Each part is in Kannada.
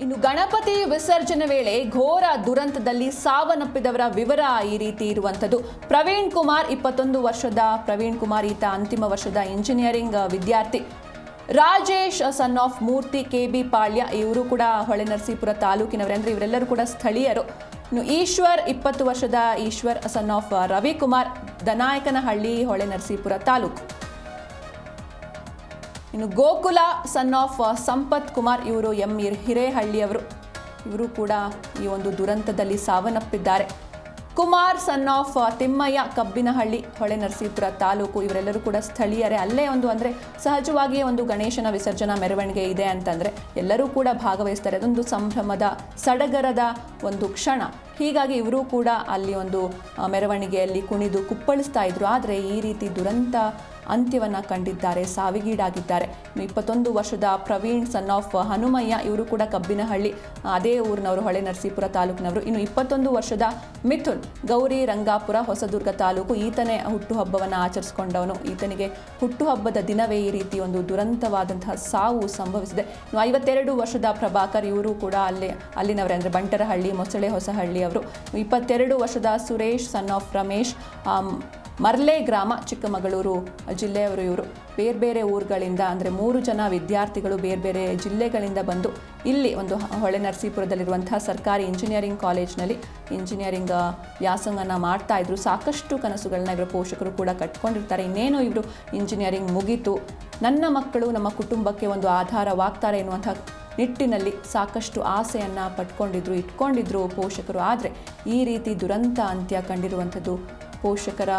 ಇನ್ನು ಗಣಪತಿ ವಿಸರ್ಜನೆ ವೇಳೆ ಘೋರ ದುರಂತದಲ್ಲಿ ಸಾವನ್ನಪ್ಪಿದವರ ವಿವರ ಈ ರೀತಿ ಇರುವಂಥದ್ದು. ಪ್ರವೀಣ್ ಕುಮಾರ್ 21 ವರ್ಷದ ಪ್ರವೀಣ್ ಕುಮಾರ್, ಈತ ಅಂತಿಮ ವರ್ಷದ ಇಂಜಿನಿಯರಿಂಗ್ ವಿದ್ಯಾರ್ಥಿ. Rajesh son of Murthy KB ಪಾಳ್ಯ, ಇವರು ಕೂಡ ಹೊಳೆನರಸೀಪುರ ತಾಲೂಕಿನವರೇ, ಅಂದರೆ ಇವರೆಲ್ಲರೂ ಕೂಡ ಸ್ಥಳೀಯರು. ಇನ್ನು ಈಶ್ವರ್ 20 ವರ್ಷದ ಈಶ್ವರ್ ಸನ್ ಆಫ್ ರವಿಕುಮಾರ್, ದನಾಯಕನಹಳ್ಳಿ, ಹೊಳೆನರಸೀಪುರ ತಾಲೂಕು. ಇನ್ನು ಗೋಕುಲ ಸನ್ ಆಫ್ ಸಂಪತ್ ಕುಮಾರ್, ಇವರು ಹಿರೇಹಳ್ಳಿಯವರು, ಇವರು ಕೂಡ ಈ ಒಂದು ದುರಂತದಲ್ಲಿ ಸಾವನ್ನಪ್ಪಿದ್ದಾರೆ. ಕುಮಾರ್ ಸನ್ ಆಫ್ ತಿಮ್ಮಯ್ಯ, ಕಬ್ಬಿನಹಳ್ಳಿ, ಹೊಳೆನರಸೀಪುರ ತಾಲೂಕು, ಇವರೆಲ್ಲರೂ ಕೂಡ ಸ್ಥಳೀಯರೇ. ಅಲ್ಲೇ ಅಂದರೆ ಸಹಜವಾಗಿಯೇ ಒಂದು ಗಣೇಶನ ವಿಸರ್ಜನಾ ಮೆರವಣಿಗೆ ಇದೆ ಅಂತಂದರೆ ಎಲ್ಲರೂ ಕೂಡ ಭಾಗವಹಿಸ್ತಾರೆ. ಅದೊಂದು ಸಂಭ್ರಮದ ಸಡಗರದ ಒಂದು ಕ್ಷಣ. ಹೀಗಾಗಿ ಇವರು ಕೂಡ ಅಲ್ಲಿ ಒಂದು ಮೆರವಣಿಗೆಯಲ್ಲಿ ಕುಣಿದು ಕುಪ್ಪಳಿಸ್ತಾ ಇದ್ರು. ಆದರೆ ಈ ರೀತಿ ದುರಂತ ಅಂತ್ಯವನ್ನು ಕಂಡಿದ್ದಾರೆ, ಸಾವಿಗೀಡಾಗಿದ್ದಾರೆ. 21 ವರ್ಷದ ಪ್ರವೀಣ್ ಸನ್ ಆಫ್ ಹನುಮಯ್ಯ, ಇವರು ಕೂಡ ಕಬ್ಬಿನಹಳ್ಳಿ, ಅದೇ ಊರಿನವರು, ಹೊಳೆನರಸೀಪುರ ತಾಲೂಕಿನವರು. ಇನ್ನು 21 ವರ್ಷದ ಮಿಥುನ್, ಗೌರಿ ರಂಗಾಪುರ, ಹೊಸದುರ್ಗ ತಾಲೂಕು, ಈತನೇ ಹುಟ್ಟುಹಬ್ಬವನ್ನು ಆಚರಿಸಿಕೊಂಡವನು. ಈತನಿಗೆ ಹುಟ್ಟುಹಬ್ಬದ ದಿನವೇ ಈ ರೀತಿ ಒಂದು ದುರಂತವಾದಂತಹ ಸಾವು ಸಂಭವಿಸಿದೆ. ಇನ್ನು 52 ವರ್ಷದ ಪ್ರಭಾಕರ್, ಇವರು ಕೂಡ ಅಲ್ಲಿನವರೇ, ಅಂದರೆ ಬಂಟರಹಳ್ಳಿ, ಮೊಸಳೆ ಹೊಸಹಳ್ಳಿ ಅವರು. 22 ವರ್ಷದ ಸುರೇಶ್ ಸನ್ ಆಫ್ ರಮೇಶ್, ಮರ್ಲೆ ಗ್ರಾಮ, ಚಿಕ್ಕಮಗಳೂರು ಜಿಲ್ಲೆಯವರು. ಇವರು ಬೇರೆ ಬೇರೆ ಊರುಗಳಿಂದ, ಅಂದರೆ 3 ಜನ ವಿದ್ಯಾರ್ಥಿಗಳು ಬೇರೆ ಬೇರೆ ಜಿಲ್ಲೆಗಳಿಂದ ಬಂದು ಇಲ್ಲಿ ಒಂದು ಹೊಳೆನರಸೀಪುರದಲ್ಲಿರುವಂತಹ ಸರ್ಕಾರಿ ಇಂಜಿನಿಯರಿಂಗ್ ಕಾಲೇಜ್ನಲ್ಲಿ ಇಂಜಿನಿಯರಿಂಗ್ ವ್ಯಾಸಂಗವನ್ನು ಮಾಡ್ತಾ ಇದ್ರು. ಸಾಕಷ್ಟು ಕನಸುಗಳನ್ನ ಇವರ ಪೋಷಕರು ಕೂಡ ಕಟ್ಕೊಂಡಿರ್ತಾರೆ. ಇನ್ನೇನು ಇವರು ಇಂಜಿನಿಯರಿಂಗ್ ಮುಗೀತು, ನನ್ನ ಮಕ್ಕಳು ನಮ್ಮ ಕುಟುಂಬಕ್ಕೆ ಒಂದು ಆಧಾರವಾಗ್ತಾರೆ ಎನ್ನುವಂಥ ನಿಟ್ಟಿನಲ್ಲಿ ಸಾಕಷ್ಟು ಆಸೆಯನ್ನು ಇಟ್ಕೊಂಡಿದ್ರು ಪೋಷಕರು. ಆದರೆ ಈ ರೀತಿ ದುರಂತ ಅಂತ್ಯ ಕಂಡಿರುವಂಥದ್ದು ಪೋಷಕರ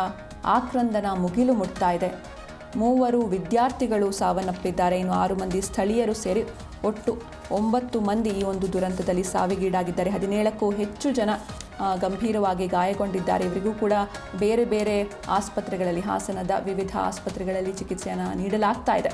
ಆಕ್ರಂದನ ಮುಗಿಲು ಮುಟ್ತಾ ಇದೆ. 3 ವಿದ್ಯಾರ್ಥಿಗಳು ಸಾವನ್ನಪ್ಪಿದ್ದಾರೆ. ಇನ್ನು 6 ಮಂದಿ ಸ್ಥಳೀಯರು ಸೇರಿ ಒಟ್ಟು 9 ಮಂದಿ ಈ ಒಂದು ದುರಂತದಲ್ಲಿ ಸಾವಿಗೀಡಾಗಿದ್ದಾರೆ. 17ಕ್ಕೂ ಹೆಚ್ಚು ಜನ ಗಂಭೀರವಾಗಿ ಗಾಯಗೊಂಡಿದ್ದಾರೆ. ಇವರಿಗೂ ಕೂಡ ಬೇರೆ ಬೇರೆ ಆಸ್ಪತ್ರೆಗಳಲ್ಲಿ, ಹಾಸನದ ವಿವಿಧ ಆಸ್ಪತ್ರೆಗಳಲ್ಲಿ ಚಿಕಿತ್ಸೆಯನ್ನು ನೀಡಲಾಗ್ತಾ ಇದೆ.